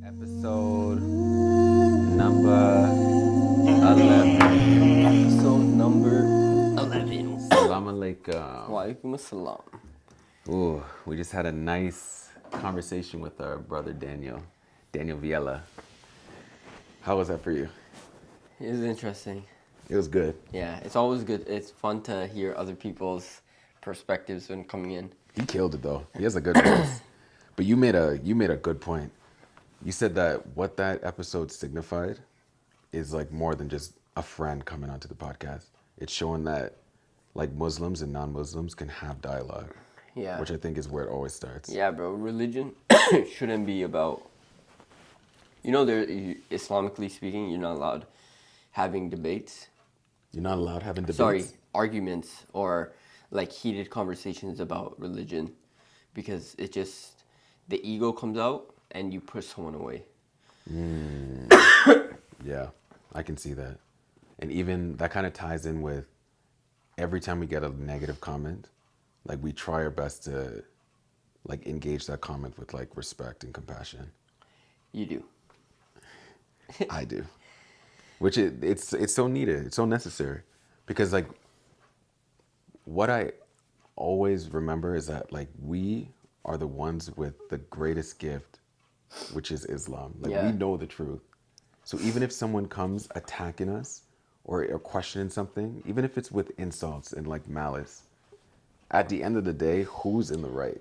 Episode number 11. Episode number 11. Salam alaikum. Walaikum assalam. Ooh, we just had a nice conversation with our brother Daniel Viella. How was that for you? It was interesting. It was good. Yeah, it's always good. It's fun to hear other people's perspectives when coming in. He killed it though. He has a good voice. But you made a good point. You said that what that episode signified is like more than just a friend coming onto the podcast. It's showing that like Muslims and non-Muslims can have dialogue. Yeah. Which I think is where it always starts. Yeah, bro. Religion shouldn't be about... Islamically speaking, you're not allowed having debates. You're not allowed having debates? Sorry, arguments or like heated conversations about religion. Because it just... The ego comes out and you push someone away. Yeah, I can see that. And even that kind of ties in with every time we get a negative comment, like we try our best to like engage that comment with like respect and compassion. You do. I do. Which it's so needed. It's so necessary. Because like what I always remember is that like we are the ones with the greatest gift, which is Islam. Like we know the truth. So even if someone comes attacking us or questioning something, even if it's with insults and like malice, at the end of the day, who's in the right?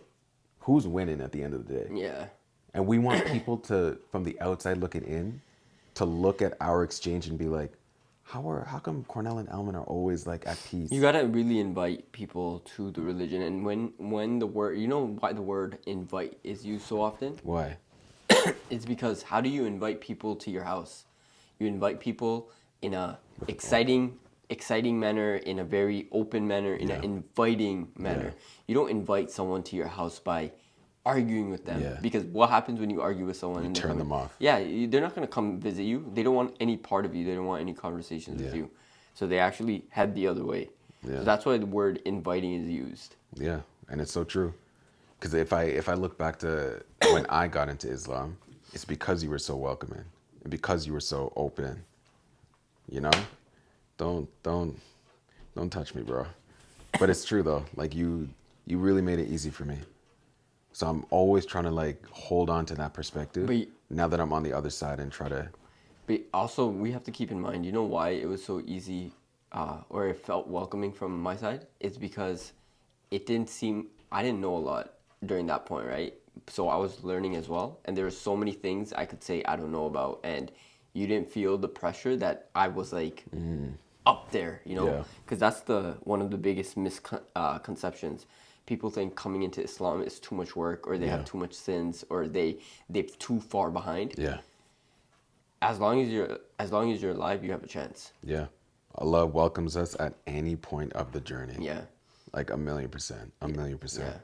Who's winning at the end of the day? Yeah. And we want people to, from the outside looking in, to look at our exchange and be like, how come Cornell and Elmaan are always like at peace? You gotta really invite people to the religion, and when the word, why the word invite is used so often? Why? It's because how do you invite people to your house? You invite people in a exciting manner, in a very open manner, in an inviting manner. You don't invite someone to your house by arguing with them, because what happens when you argue with someone and turn them off? Yeah, they're not gonna come visit you. They don't want any part of you. They don't want any conversations with you. So they actually head the other way. So that's why the word inviting is used. Yeah, and it's so true. Because if I look back to when I got into Islam, it's because you were so welcoming and because you were so open. You know, don't touch me, bro. But it's true though. Like you really made it easy for me. So I'm always trying to like hold on to that perspective. Now that I'm on the other side and try to. But also we have to keep in mind, you know why it was so easy, or it felt welcoming from my side? It's because I didn't know a lot during that point, right? So I was learning as well, and there were so many things I could say I don't know about, and you didn't feel the pressure that I was like up there, because that's one of the biggest misconceptions. People think coming into Islam is too much work, or they have too much sins, or they're too far behind. Yeah. As long as you're alive, you have a chance. Yeah. Allah welcomes us at any point of the journey. Yeah. Like 1,000,000%. 1,000,000%. Yeah.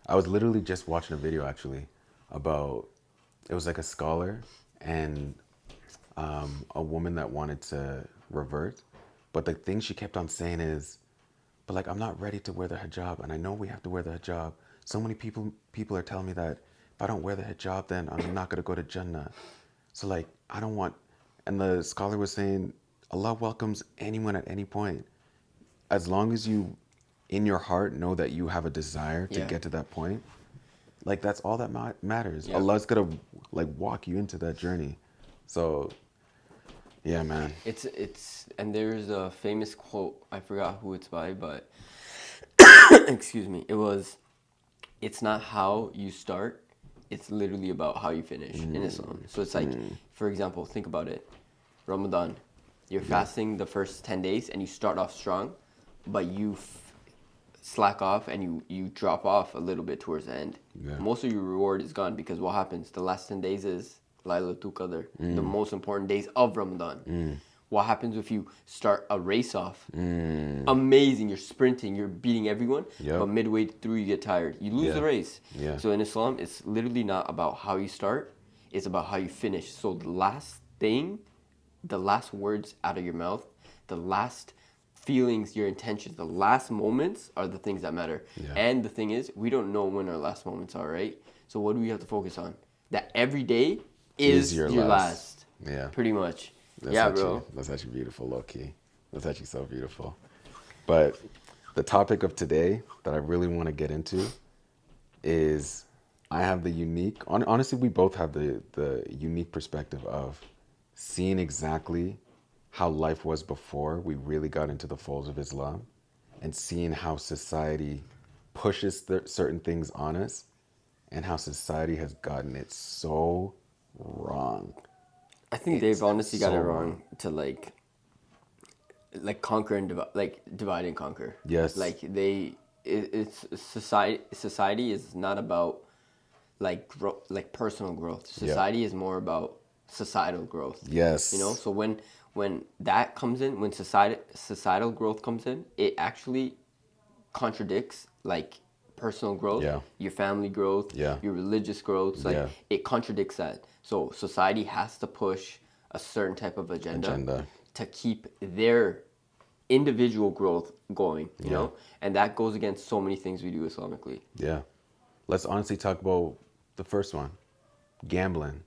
I was literally just watching a video actually about, it was like a scholar and a woman that wanted to revert. But the thing she kept on saying is, but like, I'm not ready to wear the hijab, and I know we have to wear the hijab. So many people are telling me that if I don't wear the hijab, then I'm not going to go to Jannah. So like, I don't want, and the scholar was saying, Allah welcomes anyone at any point. As long as you, in your heart, know that you have a desire to get to that point, like that's all that matters. Yeah. Allah's going to like walk you into that journey. So, yeah, man. And there's a famous quote, I forgot who it's by, but excuse me, it's not how you start, it's literally about how you finish in Islam. So it's like, for example, think about it. Ramadan, you're fasting the first 10 days and you start off strong, but you slack off and you drop off a little bit towards the end. Yeah. Most of your reward is gone, because what happens? The last 10 days is Laylatul Qadr, the most important days of Ramadan. What happens if you start a race off? Amazing, you're sprinting, you're beating everyone, but midway through you get tired. You lose the race. Yeah. So in Islam, it's literally not about how you start, it's about how you finish. So the last thing, the last words out of your mouth, the last feelings, your intentions, the last moments are the things that matter. Yeah. And the thing is, we don't know when our last moments are, right? So what do we have to focus on? That every day is your last. Yeah. Pretty much. That's Yeah, actually, bro. That's actually beautiful, low key. That's actually so beautiful. But the topic of today that I really want to get into is I have the unique, honestly, we both have the unique perspective of seeing exactly how life was before we really got into the folds of Islam and seeing how society pushes certain things on us and how society has gotten it so wrong. I think It's they've honestly got so it wrong. wrong to like conquer and divide and conquer. Yes. Like it's society is not about like personal growth. Yeah. Society is more about societal growth. Yes. You know, so when that comes in, when societal growth comes in, it actually contradicts like personal growth, Yeah. your family growth, Yeah. your religious growth. Like Yeah. it contradicts that. So society has to push a certain type of agenda. To keep their individual growth going, you know? And that goes against so many things we do Islamically. Yeah. Let's honestly talk about the first one, gambling.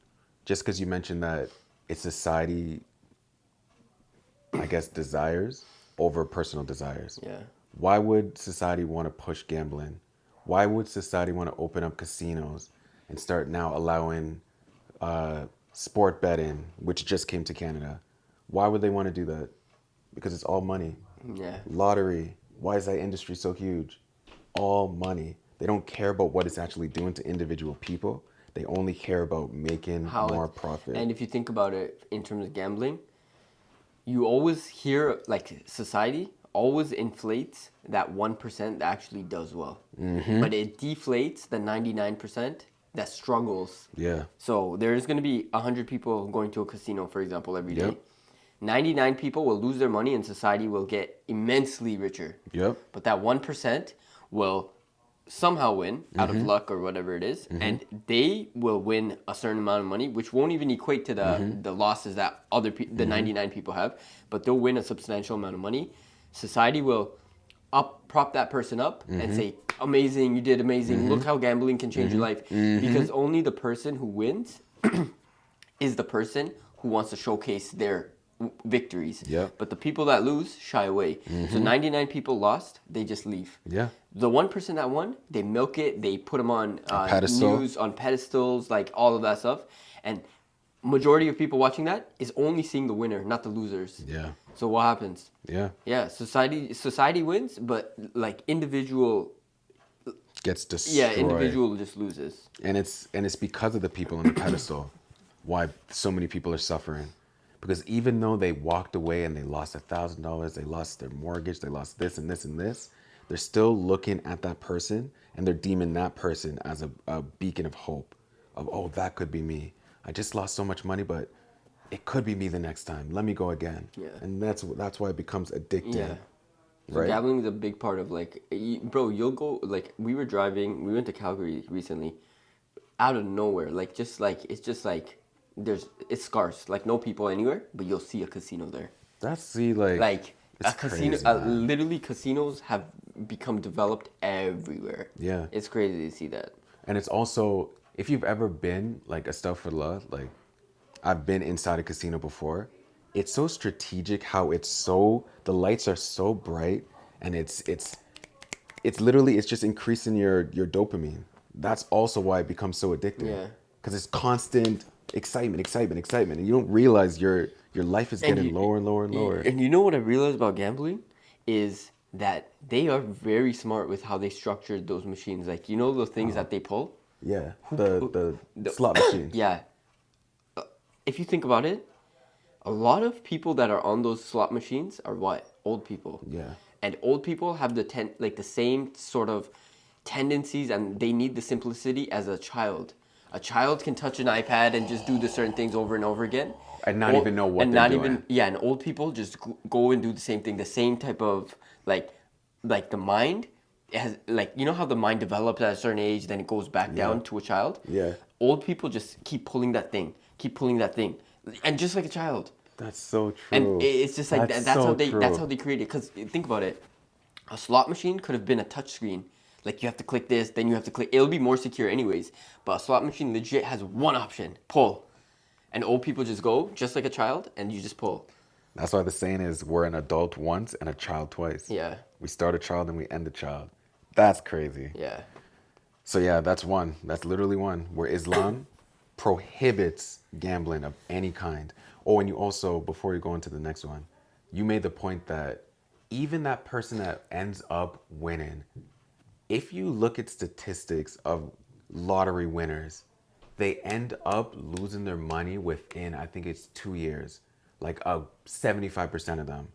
Just because you mentioned that it's society, I guess, desires over personal desires. Yeah. Why would society want to push gambling? Why would society want to open up casinos and start now allowing sport betting, which just came to Canada? Why would they want to do that? Because it's all money. Yeah. Lottery. Why is that industry so huge? All money. They don't care about what it's actually doing to individual people. They only care about making more profit. And if you think about it in terms of gambling, you always hear like society always inflates that 1% that actually does well. But it deflates the 99% that struggles. Yeah. So there's going to be 100 people going to a casino, for example, every day. Yep. 99 people will lose their money and society will get immensely richer. Yep. But that 1% will somehow win out of luck or whatever it is, and they will win a certain amount of money, which won't even equate to the losses that the 99 people have, but they'll win a substantial amount of money. Society will prop that person up and say, amazing, you did amazing, look how gambling can change your life. Because only the person who wins is the person who wants to showcase their victories. Yep. But the people that lose shy away. So 99 people lost, they just leave. Yeah. The 1% that won, they milk it, they put them on pedestal. news, on pedestals, like all of that stuff. And majority of people watching that is only seeing the winner, not the losers. Yeah. So what happens? Yeah. Yeah, society wins, but like individual Gets destroyed. yeah, individual just loses. And it's because of the people on the pedestal why so many people are suffering. Because even though they walked away and they lost $1,000, they lost their mortgage, they lost this and this and this, they're still looking at that person and they're deeming that person as a beacon of hope of, oh, that could be me. I just lost so much money, but it could be me the next time. Let me go again. Yeah. And that's why it becomes addictive. Yeah. So Right? gambling is a big part of like, bro, you'll go, like we went to Calgary recently, out of nowhere, like just like, it's just like, it's scarce, like no people anywhere, but you'll see a casino there. Like A it's casino, crazy, man. literally casinos have become developed everywhere. Yeah. It's crazy to see that. And it's also, if you've ever been like astaghfirullah, like I've been inside a casino before, it's so strategic how the lights are so bright and it's literally, it's just increasing your dopamine. That's also why it becomes so addictive. Yeah. Because it's constant excitement. And you don't realize your life is getting lower and lower and lower. And you know what I realized about gambling is that they are very smart with how they structured those machines. Like, you know the things that they pull? Yeah. The slot machines. Yeah. If you think about it, a lot of people that are on those slot machines are what? Old people. Yeah. And old people have the same sort of tendencies, and they need the simplicity as a child. A child can touch an iPad and just do the certain things over and over again. And not even know what and they're not doing. even yeah, and old people just go and do the same thing, the same type of like the mind. It has, like, you know how the mind develops at a certain age, then it goes back down to a child. Yeah. Old people just keep pulling that thing, and just like a child. That's so true. And it's just like That's that's so how they true. that's how they create it. Because think about it, a slot machine could have been a touch screen. Like, you have to click this, then you have to click. It'll be more secure anyways. But a slot machine legit has one option: pull. And old people just go just like a child, and you just pull. That's why the saying is we're an adult once and a child twice. Yeah. We start a child and we end a child. That's crazy. Yeah. So yeah, that's one. That's literally one where Islam prohibits gambling of any kind. Oh, and you also, before you go into the next one, you made the point that even that person that ends up winning, if you look at statistics of lottery winners, they end up losing their money within, I think it's 2 years. Like 75% of them.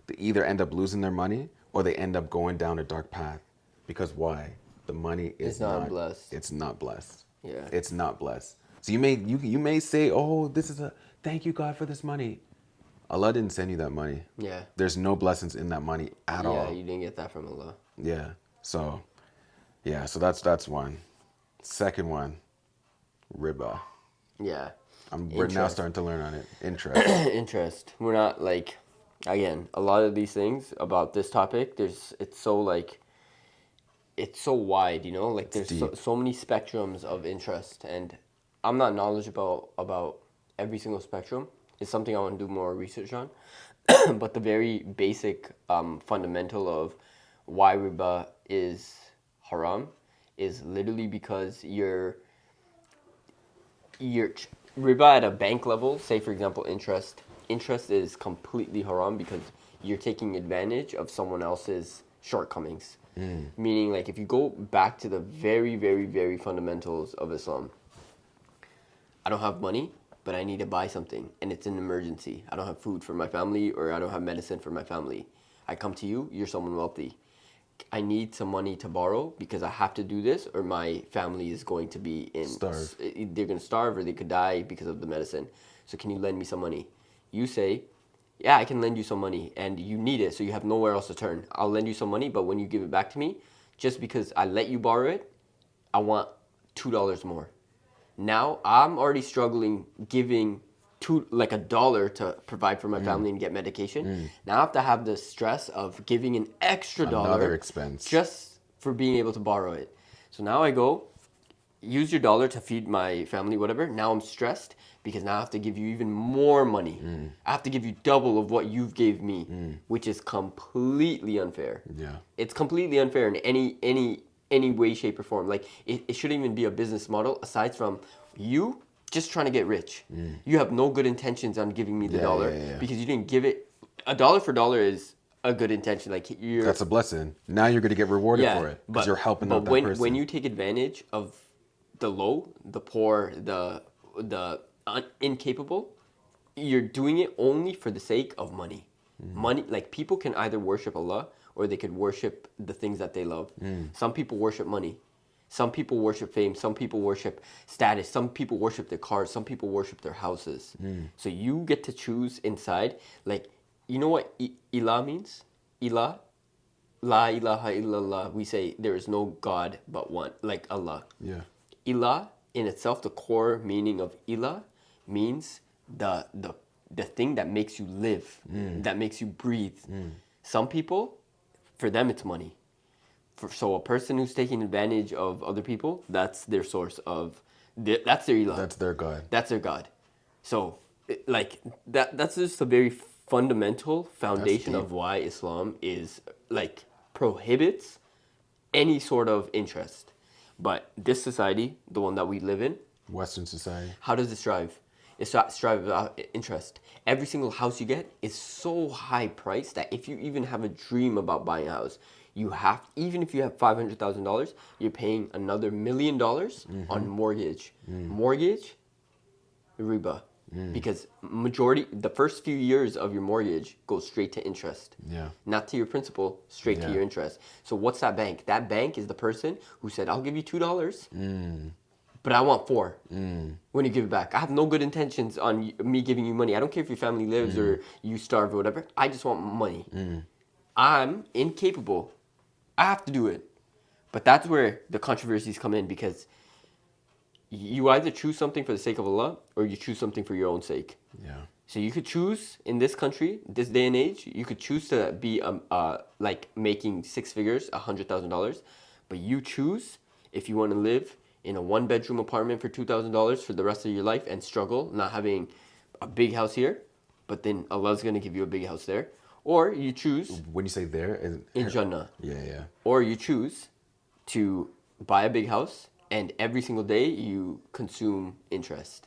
They either end up losing their money or they end up going down a dark path. Because why? The money is It's not blessed. It's not blessed. Yeah. It's not blessed. So you may say, oh, this is a thank you God for this money. Allah didn't send you that money. Yeah. There's no blessings in that money at all. Yeah, you didn't get that from Allah. Yeah. So that's one. Second one, riba. Yeah. We're now starting to learn on it. Interest. Interest. We're not like, again, a lot of these things about this topic, it's so wide, you know, like there's so many spectrums of interest, and I'm not knowledgeable about every single spectrum. It's something I want to do more research on. But the very basic fundamental of why riba is haram is literally because your riba at a bank level, say for example interest is completely haram because you're taking advantage of someone else's shortcomings. Meaning, like, if you go back to the very, very, very fundamentals of Islam, I don't have money, but I need to buy something, and it's an emergency. I don't have food for my family, or I don't have medicine for my family. I come to you, you're someone wealthy. I need some money to borrow because I have to do this, or my family is going to be Starve. They're going to starve, or they could die because of the medicine. So can you lend me some money? You say, yeah, I can lend you some money, and you need it, so you have nowhere else to turn. I'll lend you some money, but when you give it back to me, just because I let you borrow it, I want $2 more. Now I'm already struggling giving $1 to provide for my family and get medication. Now I have to have the stress of giving an extra dollar, Another expense, just for being able to borrow it. So now I go, use your dollar to feed my family, whatever. Now I'm stressed because now I have to give you even more money. I have to give you double of what you've gave me, which is completely unfair. Yeah. It's completely unfair in any way, shape, or form. Like, it shouldn't even be a business model aside from you just trying to get rich. You have no good intentions on giving me the dollar because you didn't give it. A dollar for dollar is a good intention. Like, That's a blessing. Now you're going to get rewarded for it because you're helping out that person. When you take advantage of the low, the poor, the incapable, you're doing it only for the sake of money. Money, like, people can either worship Allah or they could worship the things that they love. Some people worship money. Some people worship fame. Some people worship status. Some people worship their cars. Some people worship their houses. So you get to choose inside. Like, you know what ilah means? Ilah? La ilaha illallah. We say there is no God but one, like Allah. Yeah. Ilah in itself, the core meaning of ilah means the thing that makes you live, that makes you breathe. Some people, for them, it's money. So a person who's taking advantage of other people, that's their source of, that's their ilah. That's their God. That's their God. So, like, that's just a very fundamental foundation of why Islam is, like, prohibits any sort of interest. But this society, the one that we live in, Western society. how does it strive? It strives about interest. Every single house you get is so high priced that if you even have a dream about buying a house, you have, even if you have $500,000, you're paying another $1 million on mortgage. Mortgage, riba. Because the first few years of your mortgage goes straight to interest. Yeah. Not to your principal, straight to your interest. So what's that bank? That bank is the person who said, I'll give you $2, but I want $4 when you give it back. I have no good intentions on me giving you money. I don't care if your family lives or you starve or whatever. I just want money. I'm incapable. I have to do it. But that's where the controversies come in, because you either choose something for the sake of Allah or you choose something for your own sake. Yeah. So you could choose in this country, this day and age, you could choose to be like making 6 figures, $100,000, but you choose if you want to live in a 1-bedroom apartment for $2,000 for the rest of your life and struggle not having a big house here, but then Allah's going to give you a big house there. Or you choose When you say there, in Jannah. yeah. Or you choose to buy a big house and every single day you consume interest.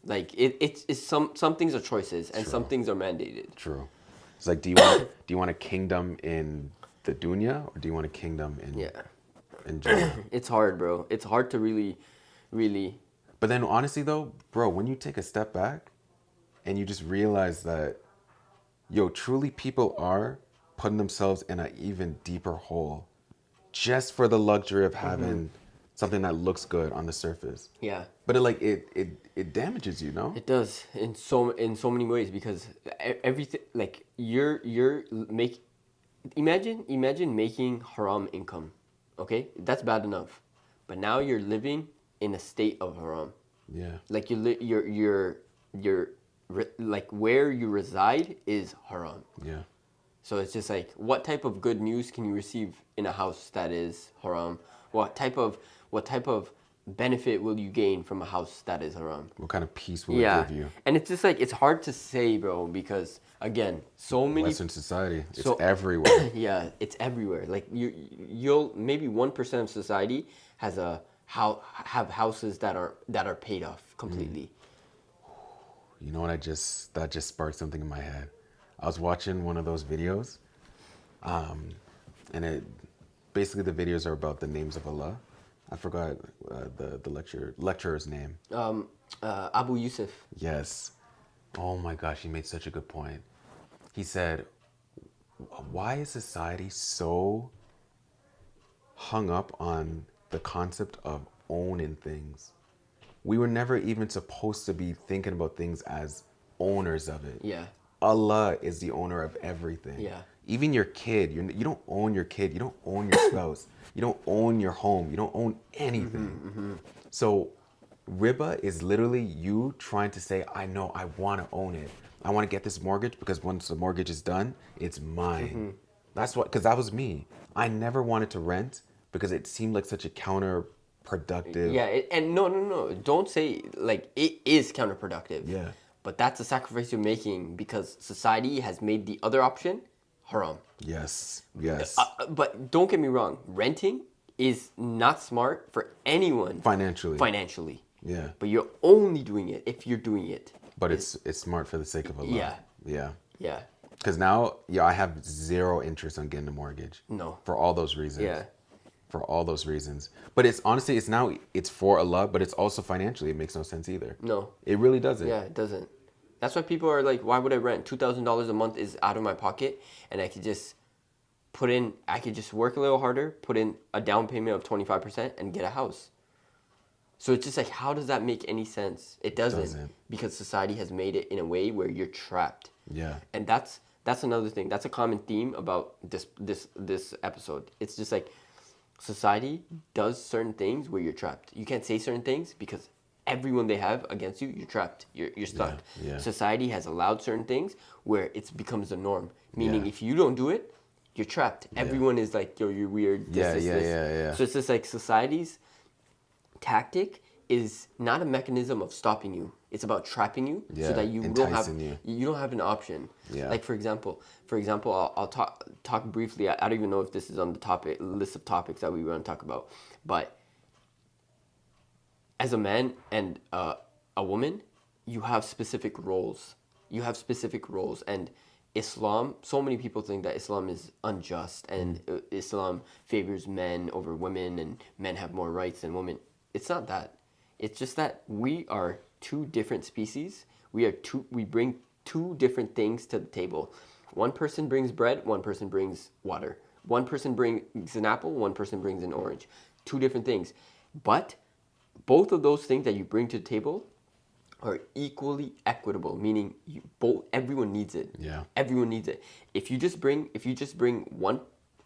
Like it's some things are choices and some True. things are mandated. True. It's like, do you want a kingdom in the dunya, or do you want a kingdom in Yeah. in Jannah? It's hard, bro. It's hard to really. But then honestly though, bro, when you take a step back and you just realize that, yo, truly people are putting themselves in an even deeper hole just for the luxury of having something that looks good on the surface. Yeah. But it damages you, no? It does in so many ways because everything like you're make imagine making haram income, okay? That's bad enough, but now you're living in a state of haram. Yeah. Like like where you reside is haram. Yeah. So it's just like, what type of good news can you receive in a house that is haram? What type of benefit will you gain from a house that is haram? What kind of peace will it give you? And it's just like, it's hard to say, bro, because again, so many Western society, it's so- everywhere. yeah, it's everywhere. Like you'll maybe 1% of society has have houses that are paid off completely. You know what? That just sparked something in my head. I was watching one of those videos, and it basically the videos are about the names of Allah. I forgot the lecturer's name. Abu Yusuf. Yes. Oh my gosh, he made such a good point. He said, "Why is society so hung up on the concept of owning things? We were never even supposed to be thinking about things as owners of it. Yeah. Allah is the owner of everything. Yeah. Even your kid, you don't own your kid. You don't own your spouse. You don't own your home. You don't own anything. So riba is literally you trying to say, I know, I want to own it. I want to get this mortgage because once the mortgage is done, it's mine. That's what, because that was me. I never wanted to rent because it seemed like such a counterproductive. Yeah, and no. Don't say like it is counterproductive. Yeah. But that's a sacrifice you're making because society has made the other option haram. Yes. Yes. But don't get me wrong, renting is not smart for anyone Financially. Yeah. But you're only doing it if you're doing it. But it's smart for the sake of Allah. Yeah. Yeah. Yeah. Because now, I have zero interest on getting a mortgage. No. For all those reasons. Yeah. For all those reasons. But it's honestly, it's for Allah, but it's also financially, it makes no sense either. No. It really doesn't. Yeah, it doesn't. That's why people are like, why would I rent? $2,000 a month is out of my pocket, and I could just work a little harder, put in a down payment of 25%, and get a house. So it's just like, how does that make any sense? It doesn't. Because society has made it in a way where you're trapped. Yeah. And that's another thing. That's a common theme about this episode. It's just like, society does certain things where you're trapped. You can't say certain things because everyone they have against you, you're trapped. You're stuck. Yeah. Society has allowed certain things where it becomes the norm. Meaning, Yeah. if you don't do it, you're trapped. Everyone is like, yo, you're weird. This. Yeah. So it's just like society's tactic is not a mechanism of stopping you. It's about trapping you so that you don't have an option. Yeah. Like for example, I'll talk briefly. I don't even know if this is on the list of topics that we want to talk about, but as a man and a woman, you have specific roles. And Islam, so many people think that Islam is unjust and Islam favors men over women and men have more rights than women. It's not that. It's just that we are two different species. We bring two different things to the table. One person brings bread, one person brings water. One person brings an apple, one person brings an orange. Two different things. But both of those things that you bring to the table are equally equitable, meaning everyone needs it. Yeah. Everyone needs it. If you just bring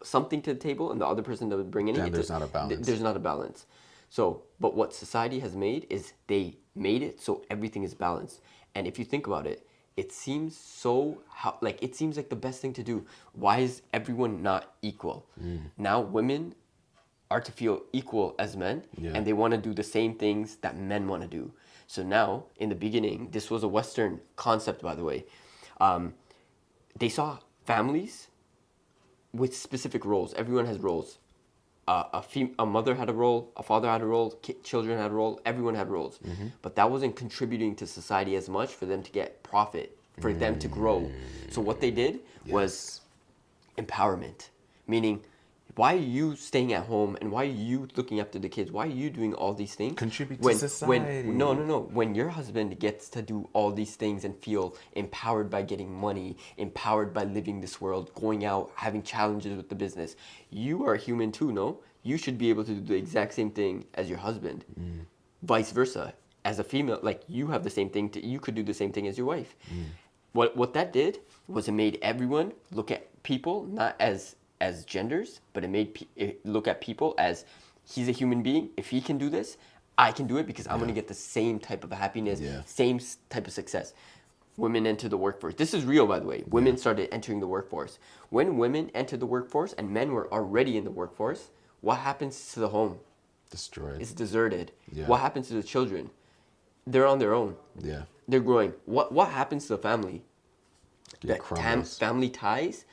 something to the table and the other person doesn't bring anything, there's not a balance. There's not a balance. So, but what society has made is they made it so everything is balanced. And if you think about it, it seems like the best thing to do. Why is everyone not equal? Now women are to feel equal as men, Yeah. and they want to do the same things that men want to do. So now, in the beginning, this was a Western concept, by the way. They saw families with specific roles. Everyone has roles. A mother had a role, a father had a role, children had a role, everyone had roles. But that wasn't contributing to society as much for them to get profit, for them to grow. So what they did was empowerment, meaning, why are you staying at home and why are you looking after the kids? Why are you doing all these things? Contribute to society. No. When your husband gets to do all these things and feel empowered by getting money, empowered by living this world, going out, having challenges with the business, you are human too, no? You should be able to do the exact same thing as your husband. Vice versa. As a female, like you have the same thing, you could do the same thing as your wife. What that did was it made everyone look at people not as genders, but it made it look at people as, he's a human being. If he can do this, I can do it because I'm going to get the same type of happiness, same type of success. Women enter the workforce. This is real, by the way. Women started entering the workforce. When women entered the workforce and men were already in the workforce, what happens to the home? Destroyed. It's deserted. Yeah. What happens to the children? They're on their own. Yeah. They're growing. What happens to the family? It crumbles. Family ties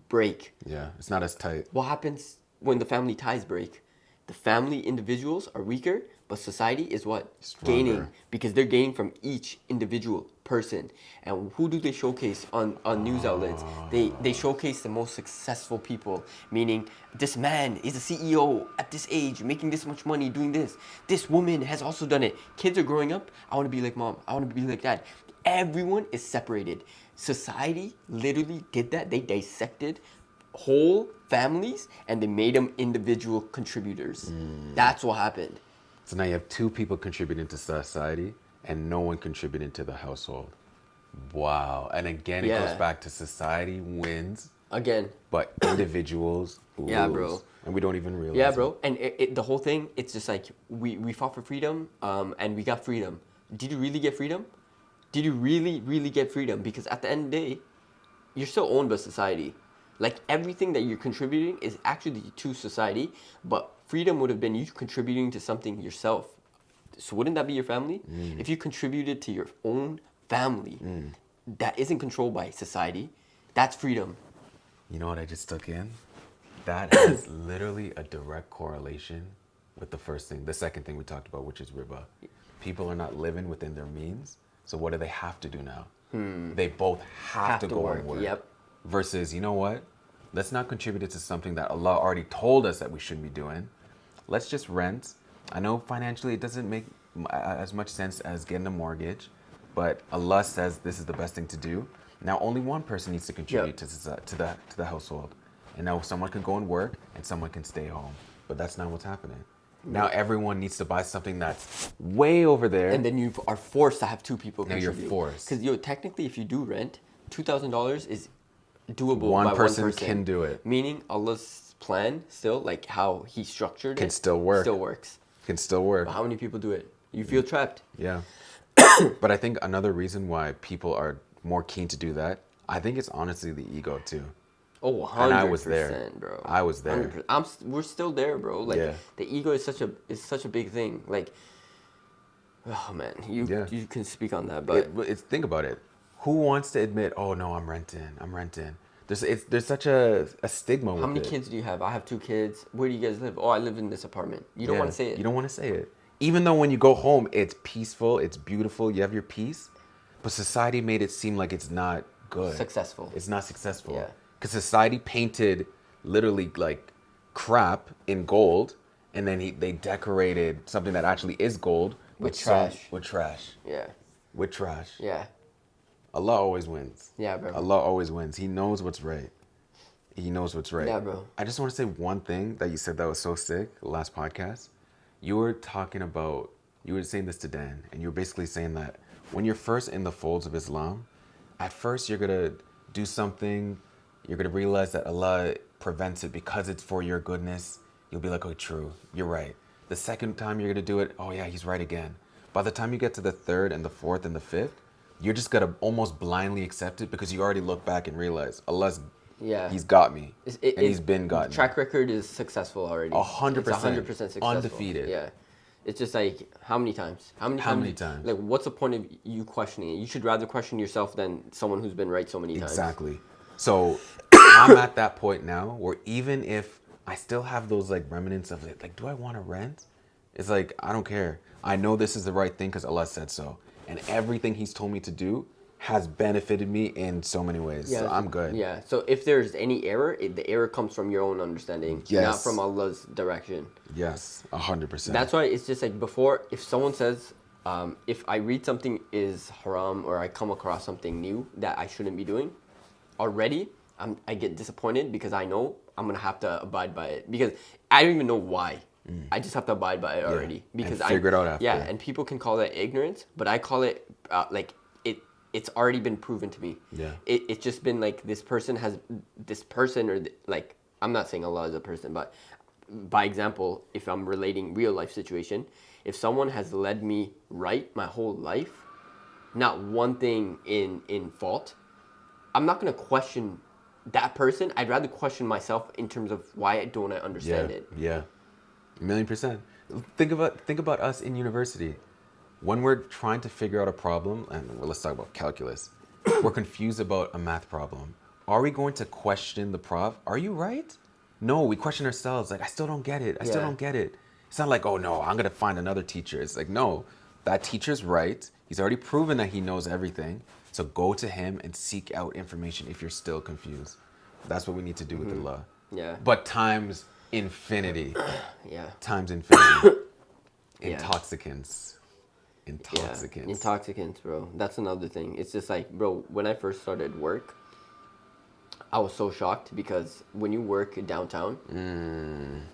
break. Yeah, it's not as tight. What happens when the family ties break? The family individuals are weaker, but society is what? Stronger. Gaining, because they're gaining from each individual person. And who do they showcase on news outlets? They showcase the most successful people, meaning this man is a CEO at this age, making this much money, doing this. This woman has also done it. Kids are growing up, I want to be like mom, I want to be like dad. Everyone is separated. Society literally did that. They dissected whole families and they made them individual contributors. That's what happened. So now you have two people contributing to society and no one contributing to the household. Wow. And again, it goes back to society wins, Again. but individuals lose. Yeah, bro. And we don't even realize Yeah, it. bro. And the whole thing, it's just like, we fought for freedom, and we got freedom. Did you really get freedom? Did you really, really get freedom? Because at the end of the day, you're still owned by society. Like, everything that you're contributing is actually to society, but freedom would have been you contributing to something yourself. So wouldn't that be your family? If you contributed to your own family that isn't controlled by society, that's freedom. You know what I just took in? That has literally a direct correlation with the second thing we talked about, which is riba. People are not living within their means. So what do they have to do now? They both have to go and work. Yep. Versus, you know what? Let's not contribute it to something that Allah already told us that we shouldn't be doing. Let's just rent. I know financially it doesn't make as much sense as getting a mortgage, but Allah says this is the best thing to do. Now only one person needs to contribute to the household. And now someone can go and work and someone can stay home. But that's not what's happening. Now everyone needs to buy something that's way over there. And then you are forced to have two people Now contribute. you're forced. Because technically, if you do rent, $2,000 is doable One by person one person. can do it. Meaning Allah's plan still, like how He structured Can it, still work. Still works. Can still work. But how many people do it? You feel trapped. Yeah. But I think another reason why people are more keen to do that, I think it's honestly the ego too. Oh, 100%, And I was there, bro. I was there. 100%. We're still there, bro. Like, Yeah. the ego is such a big thing. Like, oh man, you can speak on that, but Think about it. Who wants to admit, oh no, I'm renting. There's such a stigma with it. how many kids do you have? I have 2 kids. Where do you guys live? Oh, I live in this apartment. You don't want to say it. You don't want to say it. Even though when you go home, it's peaceful, it's beautiful, you have your peace. But society made it seem like it's not good. Successful. It's not successful. Yeah. Because society painted literally like crap in gold, and then they decorated something that actually is gold With trash. With trash. Yeah. With trash. Yeah. Allah always wins. Yeah, bro. Allah always wins. He knows what's right. He knows what's right. Yeah, bro. I just want to say one thing that you said that was so sick last podcast. You were saying this to Dan, and you were basically saying that when you're first in the folds of Islam, at first you're going to do something, you're going to realize that Allah prevents it because it's for your goodness. You'll be like, oh, true, you're right. The second time you're going to do it, oh yeah, he's right again. By the time you get to the third and the fourth and the fifth, you're just going to almost blindly accept it because you already look back and realize Allah's Yeah. He's got me. It, And he's been gotten me. track record is successful already. 100%. It's 100% successful. Undefeated. Yeah. It's just like, how many times? How many times? Like, what's the point of you questioning it? You should rather question yourself than someone who's been right so many times. Exactly. So I'm at that point now where even if I still have those like remnants of it, like, do I want to rent? It's like, I don't care. I know this is the right thing because Allah said so. And everything he's told me to do has benefited me in so many ways. Yeah, so I'm good. Yeah. So if there's any error, the error comes from your own understanding, not Yes. from Allah's direction. Yes, 100%. That's why it's just like before, if someone says, if I read something is haram or I come across something new that I shouldn't be doing, already I get disappointed because I know I'm gonna have to abide by it because I don't even know why. I just have to abide by it already because and figure it out after. Yeah, and people can call that ignorance, but I call it like it's already been proven to me. Yeah. It's just been like this person or like, I'm not saying Allah is a person, but by example, if I'm relating real life situation, if someone has led me right my whole life, not one thing in fault, I'm not going to question that person. I'd rather question myself in terms of why don't I understand it. Yeah. 1,000,000%. Think about us in university. When we're trying to figure out a problem, and let's talk about calculus, we're confused about a math problem. Are we going to question the prof? Are you right? No, we question ourselves. Like, I still don't get it. I still don't get it. It's not like, oh no, I'm going to find another teacher. It's like, no, that teacher's right. He's already proven that he knows everything. So go to him and seek out information if you're still confused. That's what we need to do with Allah. Yeah. But times infinity. Yeah. Times infinity. Yeah. Intoxicants. Yeah, intoxicants, bro. That's another thing. It's just like, bro, when I first started work, I was so shocked because when you work downtown,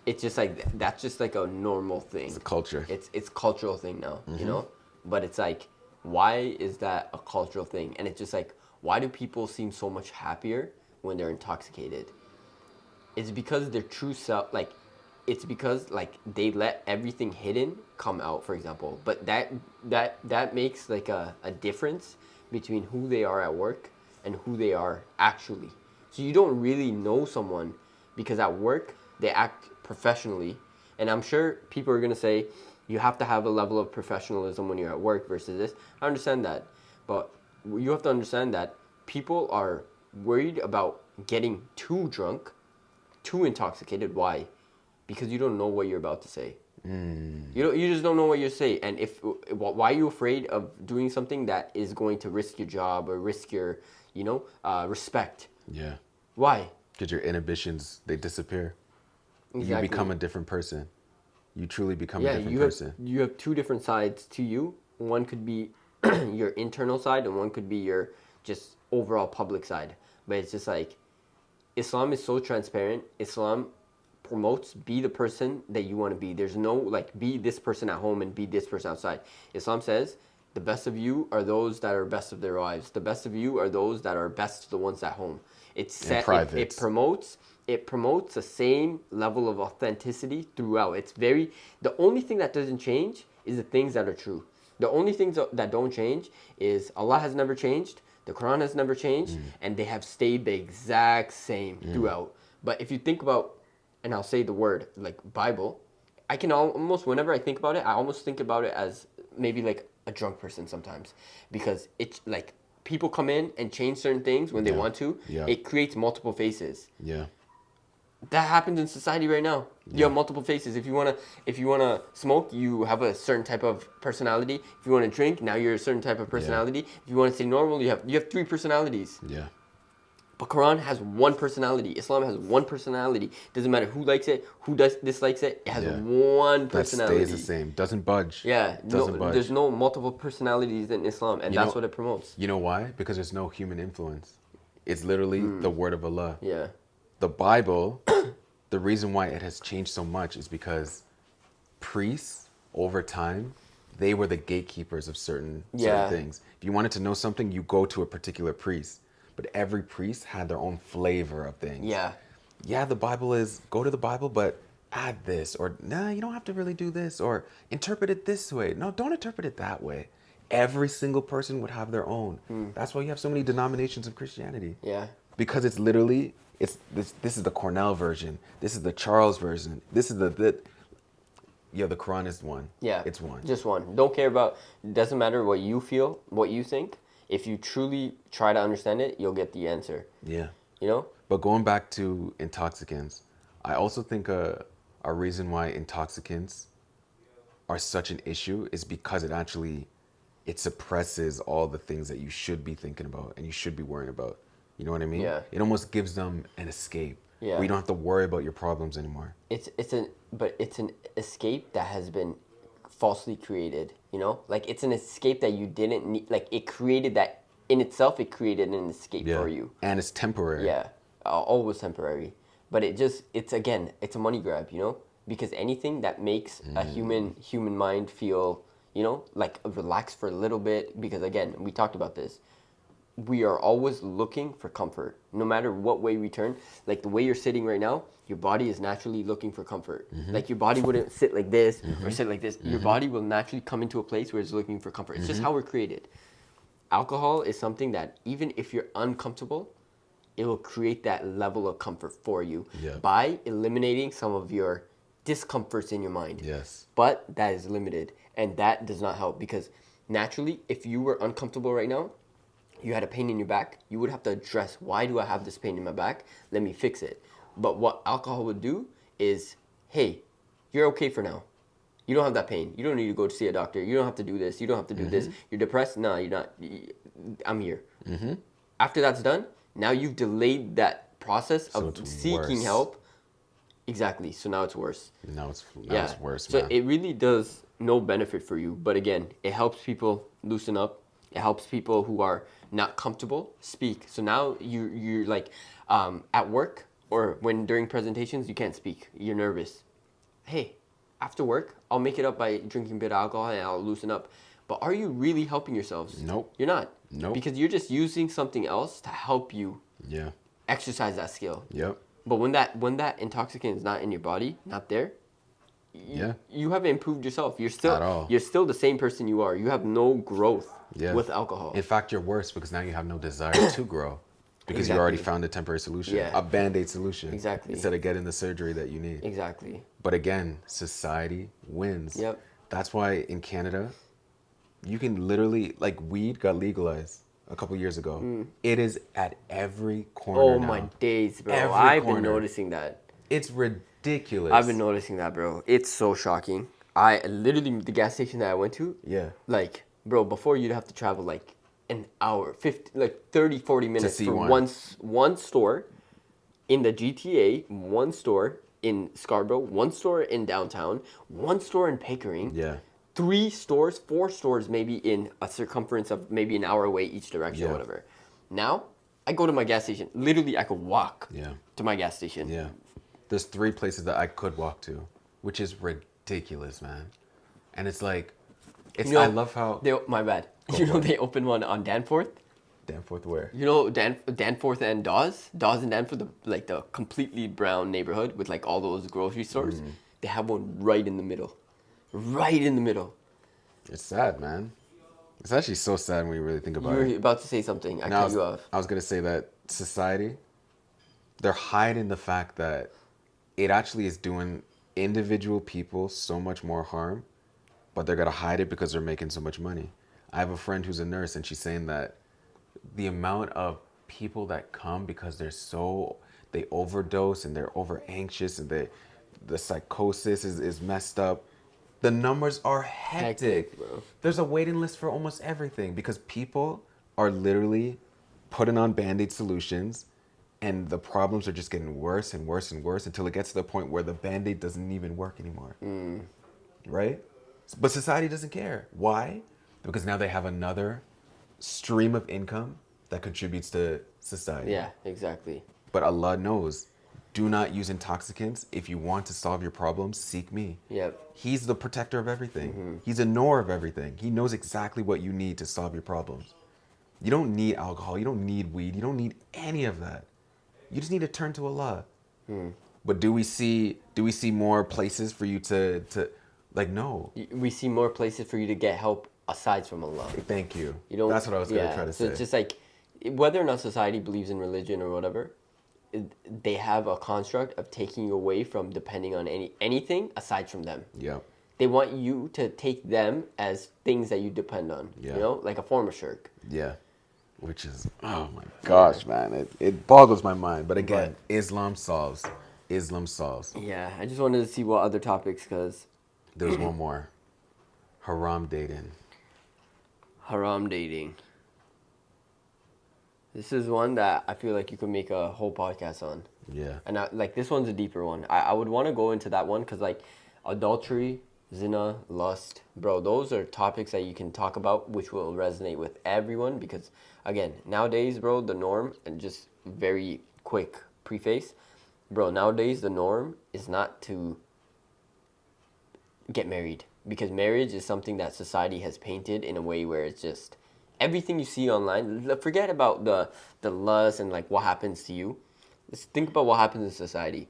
it's just like, that's just like a normal thing. It's a culture. It's cultural thing now, you know? But it's like, why is that a cultural thing? And it's just like, why do people seem so much happier when they're intoxicated? It's because their true self, like, it's because like they let everything hidden come out, for example. But that makes like a difference between who they are at work and who they are actually. So you don't really know someone because at work they act professionally. And I'm sure people are gonna say you have to have a level of professionalism when you're at work versus this. I understand that. But you have to understand that people are worried about getting too drunk, too intoxicated. Why? Because you don't know what you're about to say. You just don't know what you're saying. And why are you afraid of doing something that is going to risk your job or risk your, respect? Yeah. Why? Because your inhibitions, they disappear. Exactly. You become a different person. You truly become a different person. You have two different sides to you. One could be your internal side and one could be your just overall public side. But it's just like, Islam is so transparent. Islam promotes be the person that you want to be. There's no like be this person at home and be this person outside. Islam says the best of you are those that are best of their wives. The best of you are those that are best to the ones at home. It's set. It promotes the same level of authenticity throughout. It's very, the only thing that doesn't change is the things that are true. The only things that don't change is Allah has never changed, the Quran has never changed, and they have stayed the exact same throughout. But if you think about, and I'll say the word, like Bible, I can almost, whenever I think about it, I almost think about it as maybe like a drunk person sometimes. Because it's like, people come in and change certain things when they want to. Yeah. It creates multiple faces. Yeah. That happens in society right now. You have multiple faces. If you wanna smoke, you have a certain type of personality. If you wanna drink, now you're a certain type of personality. If you wanna stay normal, you have three personalities. Yeah. But Quran has one personality. Islam has one personality. Doesn't matter who likes it, who dislikes it. It has one personality. That stays the same. Doesn't budge. Yeah. Doesn't budge. There's no multiple personalities in Islam, and that's what it promotes. You know why? Because there's no human influence. It's literally the word of Allah. Yeah. The Bible, the reason why it has changed so much is because priests, over time, they were the gatekeepers of certain things. If you wanted to know something, you go to a particular priest. But every priest had their own flavor of things. Yeah. Yeah, the Bible is, go to the Bible, but add this. Or, nah, you don't have to really do this. Or interpret it this way. No, don't interpret it that way. Every single person would have their own. That's why you have so many denominations of Christianity. Yeah. Because it's literally it's this is the Cornell version. This is the Charles version. This is the yeah, the Quran is one. Yeah. It's one. Just one. Don't care about, doesn't matter what you feel, what you think. If you truly try to understand it, you'll get the answer. Yeah. You know? But going back to intoxicants, I also think a reason why intoxicants are such an issue is because it suppresses all the things that you should be thinking about and you should be worrying about. You know what I mean? Yeah. It almost gives them an escape. Yeah. Where you don't have to worry about your problems anymore. It's an escape that has been falsely created, you know? Like, it's an escape that you didn't need. Like, it created that, in itself, it created an escape for you. And it's temporary. Yeah, always temporary. But it's a money grab, you know? Because anything that makes a human mind feel, you know, like relax for a little bit, because again, we talked about this. We are always looking for comfort. No matter what way we turn, like the way you're sitting right now, your body is naturally looking for comfort. Like your body wouldn't sit like this or sit like this. Your body will naturally come into a place where it's looking for comfort. It's just how we're created. Alcohol is something that even if you're uncomfortable, it will create that level of comfort for you by eliminating some of your discomforts in your mind. Yes. But that is limited, and that does not help, because naturally, if you were uncomfortable right now, you had a pain in your back, you would have to address, why do I have this pain in my back? Let me fix it. But what alcohol would do is, hey, you're okay for now. You don't have that pain. You don't need to go to see a doctor. You don't have to do this. You don't have to do this. You're depressed? No, you're not. I'm here. After that's done, now you've delayed that process of seeking worse. help. Exactly. So now it's worse. Now it's worse, So man. it really does no benefit for you. But again, it helps people loosen up. It helps people who are not comfortable speak. So now you're like at work or when during presentations you can't speak. You're nervous. Hey, after work, I'll make it up by drinking a bit of alcohol and I'll loosen up. But are you really helping yourselves? Nope. You're not. Nope. Because you're just using something else to help you exercise that skill. Yep. But when that intoxicant is not in your body, not there, you haven't improved yourself. At all. You're still the same person you are. You have no growth with alcohol. In fact, you're worse because now you have no desire to grow. Because you already found a temporary solution, a Band-Aid solution. Exactly. Instead of getting the surgery that you need. Exactly. But again, society wins. Yep. That's why in Canada, you can literally, like, weed got legalized a couple years ago. It is at every corner now. Oh my days, bro. Every I've corner. been noticing that. It's ridiculous. I've been noticing that, bro. It's so shocking. I literally, the gas station that I went to, like, bro, before you'd have to travel like an hour, 30, 40 minutes see for one. one store in the GTA, one store in Scarborough, one store in downtown, one store in Pickering. 3 stores, 4 stores maybe in a circumference of maybe an hour away each direction or whatever. Now, I go to my gas station. Literally, I could walk to my gas station. There's 3 places that I could walk to, which is ridiculous, man. And it's like, I love how... my bad. They opened one on Danforth? Danforth where? You know Danforth and Dawes? Dawes and Danforth, the completely brown neighborhood with like all those grocery stores. They have one right in the middle. Right in the middle. It's sad, man. It's actually so sad when you really think about it. You were about to say something. I cut you off. I was going to say that society, they're hiding the fact that it actually is doing individual people so much more harm, but they're going to hide it because they're making so much money. I have a friend who's a nurse, and she's saying that the amount of people that come because they overdose and they're over anxious and the psychosis is messed up. The numbers are hectic. Bro. There's a waiting list for almost everything because people are literally putting on Band-Aid solutions and the problems are just getting worse and worse and worse until it gets to the point where the Band-Aid doesn't even work anymore. Right? But society doesn't care. Why? Because now they have another stream of income that contributes to society. Yeah, exactly. But Allah knows, do not use intoxicants. If you want to solve your problems, seek me. Yep. He's the protector of everything. He's a knower of everything. He knows exactly what you need to solve your problems. You don't need alcohol. You don't need weed. You don't need any of that. You just need to turn to Allah. But do we see more places for you to like, no. We see more places for you to get help aside from Allah. Thank you. You don't, That's what I was going to try to say. So it's just like, whether or not society believes in religion or whatever, they have a construct of taking you away from depending on anything aside from them. Yep. They want you to take them as things that you depend on. Yeah. You know, like a former shirk. Yeah. Which is, oh my gosh, man. It boggles my mind. But again, Islam solves. Islam solves. Yeah, I just wanted to see what other topics, because There's one more. Haram dating. haram dating. This is one that I feel like you could make a whole podcast on. Yeah. And like this one's a deeper one. I would want to go into that one because like adultery, zina, lust, bro, those are topics that you can talk about which will resonate with everyone because again, nowadays, bro, the norm, and just very quick preface, bro, nowadays the norm is not to get married because marriage is something that society has painted in a way where it's just everything you see online. Forget about the lust and like what happens to you. Let's think about what happens in society.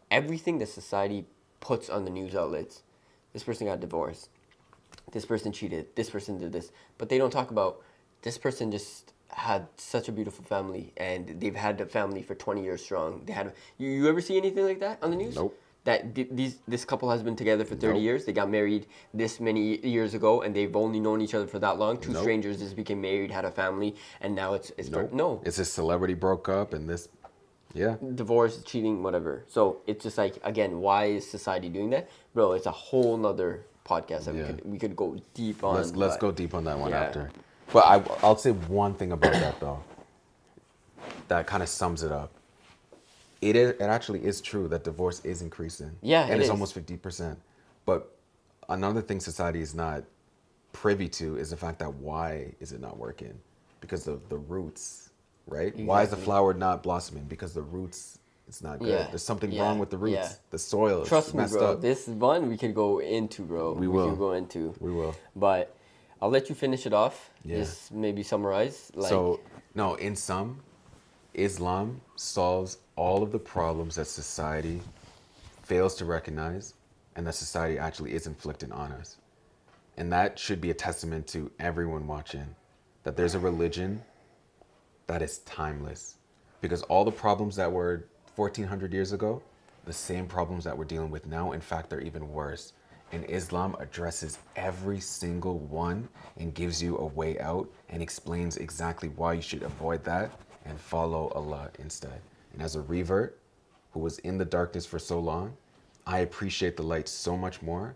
Everything that society puts on the news outlets. This person got divorced. This person cheated. This person did this. But they don't talk about this person just had such a beautiful family and they've had a family for 20 years strong. They had you ever see anything like that on the news? Nope. That this couple has been together for 30 Nope. years. They got married this many years ago, and they've only known each other for that long. Two Nope. strangers just became married, had a family, and now it's Nope. no It's a celebrity broke up and this, yeah. divorce, cheating, whatever. So it's just like again, why is society doing that, bro? It's a whole nother podcast that Yeah. we could go deep on. Let's but- go deep on that one yeah. after. But I'll say one thing about that though. That kind of sums it up. It actually is true that divorce is increasing. Yeah, and it it's is. almost 50%. But another thing society is not privy to is the fact that why is it not working? Because of the roots, right? Why is the Exactly. flower not blossoming? Because the roots, it's not good. Yeah, There's something yeah, wrong with the roots. yeah. The soil Trust is me, messed bro. up. This is one we could go into, bro. We will. could go into. We will. But I'll let you finish it off. Yeah. Just maybe summarize. Like, So, no, in sum, Islam solves all of the problems that society fails to recognize and that society actually is inflicting on us. And that should be a testament to everyone watching that there's a religion that is timeless. Because all the problems that were 1400 years ago, the same problems that we're dealing with now, in fact, they're even worse. And Islam addresses every single one and gives you a way out and explains exactly why you should avoid that and follow Allah instead. And as a revert who was in the darkness for so long, I appreciate the light so much more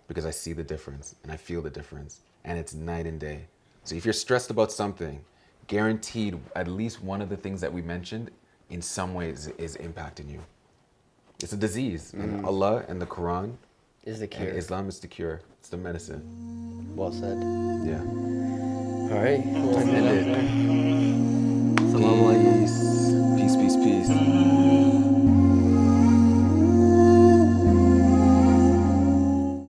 because I see the difference and I feel the difference. And it's night and day. So if you're stressed about something, guaranteed at least one of the things that we mentioned in some ways is impacting you. It's a disease. And Allah and the Quran is the and cure. Islam is the cure. It's the medicine. Well said. Yeah. All right. We'll end it.